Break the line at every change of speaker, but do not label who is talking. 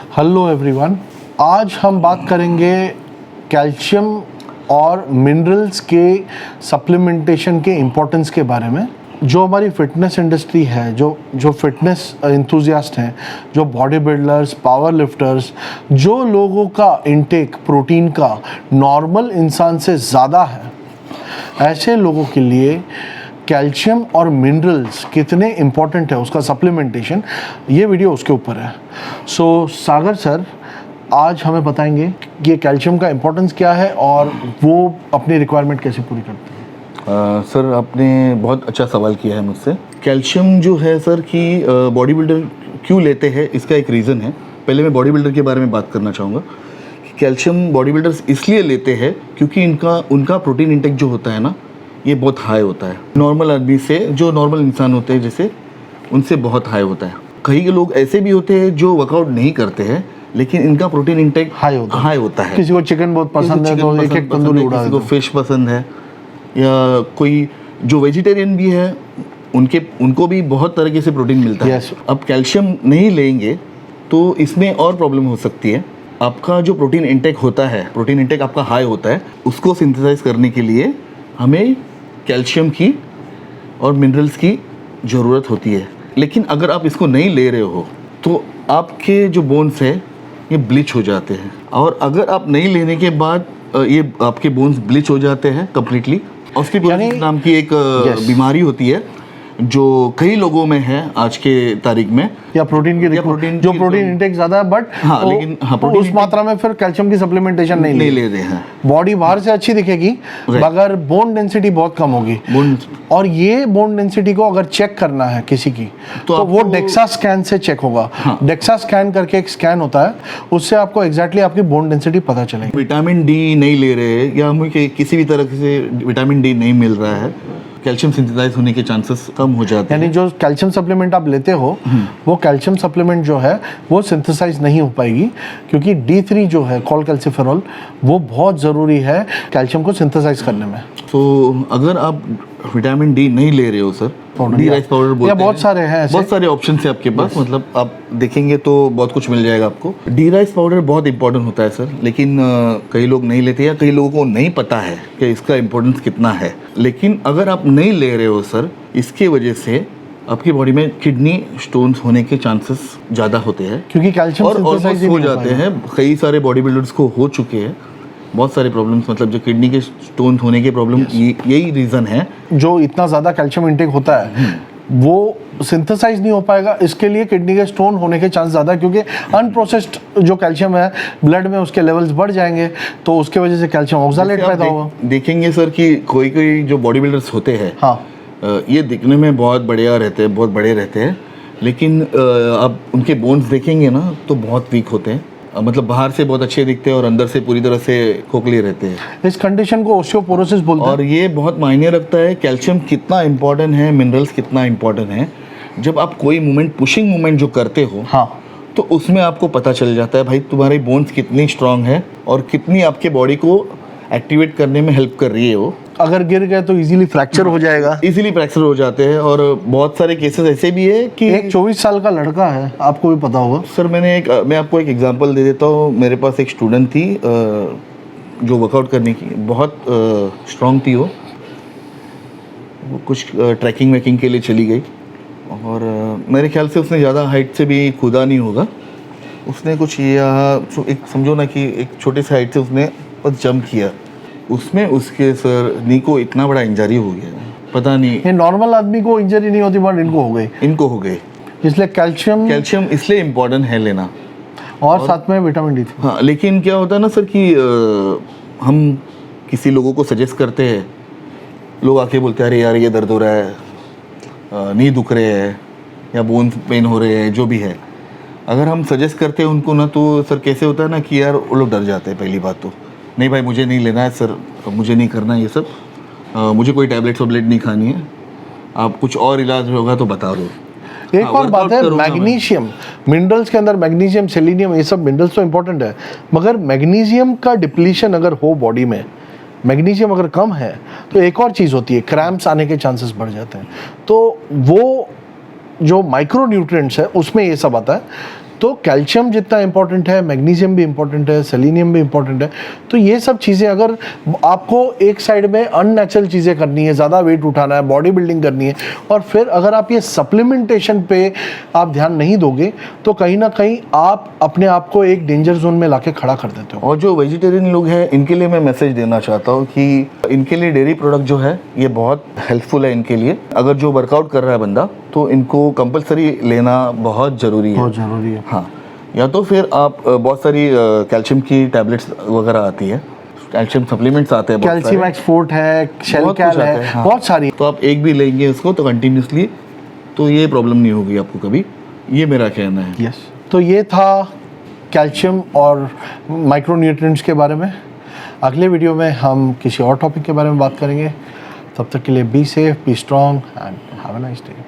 Hello everyone, आज हम बात करेंगे कैल्शियम और मिनरल्स के सप्लीमेंटेशन के इम्पोर्टेंस के बारे में। जो हमारी फिटनेस इंडस्ट्री है, जो फिटनेस एंथुसियास्ट हैं, जो बॉडी बिल्डर्स, पावर लिफ्टर्स, जो लोगों का इनटेक प्रोटीन का नॉर्मल इंसान से ज़्यादा है, ऐसे लोगों के लिए कैल्शियम और मिनरल्स कितने इम्पॉर्टेंट है, उसका सप्लीमेंटेशन, ये वीडियो उसके ऊपर है। सो सागर सर आज हमें बताएंगे कि ये कैल्शियम का इम्पोर्टेंस क्या है और वो अपनी रिक्वायरमेंट कैसे पूरी करते हैं।
सर आपने बहुत अच्छा सवाल किया है मुझसे। कैल्शियम जो है सर कि बॉडी बिल्डर क्यों लेते हैं, इसका एक रीज़न है। पहले मैं बॉडी बिल्डर के बारे में बात करना चाहूँगा। कैल्शियम बॉडी बिल्डर्स इसलिए लेते हैं क्योंकि उनका प्रोटीन इंटेक जो होता है ना, ये बहुत हाई होता है। नॉर्मल आदमी से, जो नॉर्मल इंसान होते हैं जैसे, उनसे बहुत हाई होता है। कई लोग ऐसे भी होते हैं जो वर्कआउट नहीं करते हैं लेकिन इनका प्रोटीन इंटेक हाई होता है।
किसी को चिकन बहुत पसंद है तो एक तंदूरी उड़ा,
किसी को फिश पसंद है, या कोई जो वेजिटेरियन भी है उनको भी बहुत तरीके से प्रोटीन मिलता है। अब कैल्शियम नहीं लेंगे तो इसमें और प्रॉब्लम हो सकती है। आपका जो प्रोटीन इंटेक होता है, प्रोटीन इंटेक आपका हाई होता है, उसको सिंथेसाइज करने के लिए हमें कैल्शियम की और मिनरल्स की ज़रूरत होती है। लेकिन अगर आप इसको नहीं ले रहे हो तो आपके जो बोन्स है ये ब्लीच हो जाते हैं, और अगर आप नहीं लेने के बाद ये आपके बोन्स ब्लीच हो जाते हैं कम्प्लीटली। ऑस्टियोपोरोसिस नाम की एक बीमारी होती है जो कई लोगों में है आज के तारीख में,
या प्रोटीन इंटेक ज़्यादा है बट उस मात्रा में फिर कैल्शियम की सप्लीमेंटेशन नहीं ले रहे हैं। बॉडी बाहर से अच्छी दिखेगी मगर बोन डेंसिटी बहुत कम होगी। और ये बोन डेंसिटी को अगर चेक करना है किसी की तो वो डेक्सा स्कैन से चेक होगा। डेक्सा स्कैन करके एक स्कैन होता है, उससे आपको एग्जैक्टली आपकी बोन डेंसिटी पता चलेगी।
विटामिन डी नहीं ले रहे या हमें किसी भी तरह से विटामिन डी नहीं मिल रहा है, कैल्शियम सिंथेसाइज होने के चांसेस कम हो जाते हैं।
यानी जो कैल्शियम सप्लीमेंट आप लेते हो वो कैल्शियम सप्लीमेंट जो है वो सिंथेसाइज नहीं हो पाएगी, क्योंकि D3 जो है कॉलकैल्सिफेरॉल वो बहुत ज़रूरी है कैल्शियम को सिंथेसाइज करने में।
तो अगर आप विटामिन डी नहीं ले रहे हो सर, डी राइस पाउडर बोलते हैं,
बहुत सारे हैं,
बहुत सारे ऑप्शन है आपके पास। मतलब आप देखेंगे तो बहुत कुछ मिल जाएगा आपको। डी राइस पाउडर बहुत इंपॉर्टेंट होता है सर, लेकिन कई लोग नहीं लेते या कई लोगों को नहीं पता है कि इसका इम्पोर्टेंस कितना है। लेकिन अगर आप नहीं ले रहे हो सर, इसके वजह से आपकी बॉडी में किडनी स्टोन्स होने के चांसेस ज़्यादा होते हैं,
क्योंकि कैल्शियम
और हो जाते हैं। कई सारे बॉडी बिल्डर्स को हो चुके हैं बहुत सारे प्रॉब्लम्स, मतलब जो किडनी के स्टोन होने के प्रॉब्लम, यही रीज़न है।
जो इतना ज़्यादा कैल्शियम इंटेक होता है वो सिंथेसाइज नहीं हो पाएगा, इसके लिए किडनी के स्टोन होने के चांस ज़्यादा है, क्योंकि अनप्रोसेस्ड जो कैल्शियम है ब्लड में उसके लेवल्स बढ़ जाएंगे तो उसके वजह से कैल्शियम ऑक्सलेट पैदा होगा।
देखेंगे सर कि कोई जो बॉडी बिल्डर्स होते हैं, ये दिखने में बहुत बढ़िया रहते हैं, बहुत बड़े रहते हैं, लेकिन आप उनके बोन्स देखेंगे ना तो बहुत वीक होते हैं। मतलब बाहर से बहुत अच्छे दिखते हैं और अंदर से पूरी तरह से खोखले रहते हैं।
इस कंडीशन को ओस्टियोपोरोसिस बोलते हैं।
और ये बहुत मायने रखता है कैल्शियम कितना इंपॉर्टेंट है, मिनरल्स कितना इंपॉर्टेंट है। जब आप कोई मूवमेंट, पुशिंग मूवमेंट जो करते हो, तो उसमें आपको पता चल जाता है भाई तुम्हारी बोन्स कितनी स्ट्रांग है और कितनी आपके बॉडी को एक्टिवेट करने में हेल्प कर रही है वो। अगर
गिर गए तो इजीली फ्रैक्चर हो जाएगा,
इजीली फ्रैक्चर हो जाते हैं। और बहुत सारे केसेस ऐसे भी है कि
एक 24 साल का लड़का है, आपको भी पता होगा
सर। मैं आपको एक एग्जांपल दे देता हूँ। मेरे पास एक स्टूडेंट थी जो वर्कआउट करने की बहुत स्ट्रांग थी। वो कुछ ट्रैकिंग वैकिंग के लिए चली गई और मेरे ख्याल से उसने ज़्यादा हाइट से भी कूदा नहीं होगा। उसने कुछ एक समझो ना कि एक छोटे से हाइट से उसने बस जंप किया, उसमें उसके सर नी को इतना बड़ा इंजरी हो गया, पता नहीं।
ये नॉर्मल आदमी को इंजरी नहीं होती बट इनको हो गई। इसलिए कैल्शियम
इसलिए इम्पोर्टेंट है लेना,
और साथ में विटामिन डी।
हाँ, लेकिन क्या होता है ना सर कि हम किसी लोगों को सजेस्ट करते हैं, लोग आके बोलते हैं अरे यार ये दर्द हो रहा है, नी दुख रहे हैं या बोन पेन हो रहे हैं, जो भी है। अगर हम सजेस्ट करते हैं उनको ना, तो सर कैसे होता है ना कि यार वो लोग डर जाते हैं। पहली बात तो नहीं भाई मुझे नहीं लेना है सर, मुझे नहीं करना है ये सब, मुझे कोई टैबलेट नहीं खानी है, आप कुछ और इलाज होगा तो बता दो।
एक और बात है, मैग्नीशियम, मिनरल्स के अंदर मैग्नीशियम, सेलेनियम, ये सब मिनरल्स तो इंपॉर्टेंट है, मगर मैग्नीशियम का डिप्लीशन अगर हो बॉडी में, मैग्नीशियम अगर कम है तो एक और चीज़ होती है, क्रैम्प्स आने के चांसेस बढ़ जाते हैं। तो वो जो माइक्रो न्यूट्रिएंट्स है उसमें ये सब आता है। तो कैल्शियम जितना इंपॉर्टेंट है, मैग्नीशियम भी इंपॉर्टेंट है, सेलेनियम भी इंपॉर्टेंट है। तो ये सब चीज़ें अगर आपको एक साइड में अननेचुरल चीज़ें करनी है, ज़्यादा वेट उठाना है, बॉडी बिल्डिंग करनी है, और फिर अगर आप ये सप्लीमेंटेशन पे आप ध्यान नहीं दोगे तो कहीं ना कहीं आप अपने आप को एक डेंजर जोन में लाके खड़ा कर देते हो।
और जो वेजिटेरियन लोग हैं इनके लिए मैं मैसेज देना चाहता हूँ कि इनके लिए डेयरी प्रोडक्ट जो है ये बहुत हेल्पफुल है इनके लिए। अगर जो वर्कआउट कर रहा है बंदा तो इनको कंपलसरी लेना बहुत ज़रूरी है।
बहुत ज़रूरी है।
हाँ, या तो फिर आप बहुत सारी कैल्शियम की टैबलेट्स वगैरह आती है, कैल्शियम सप्लीमेंट्स आते हैं,
कैल्शियम एक्सपोर्ट है, शेल कैल है,
हाँ।
बहुत सारी।
तो आप एक भी लेंगे उसको तो कंटिन्यूसली तो ये प्रॉब्लम नहीं होगी आपको कभी, ये मेरा कहना है।
यस, तो ये था कैल्शियम और माइक्रोन्यूट्रिएंट्स के बारे में। अगले वीडियो में हम किसी और टॉपिक के बारे में बात करेंगे। तब तक के लिए be safe, be strong and have a nice day.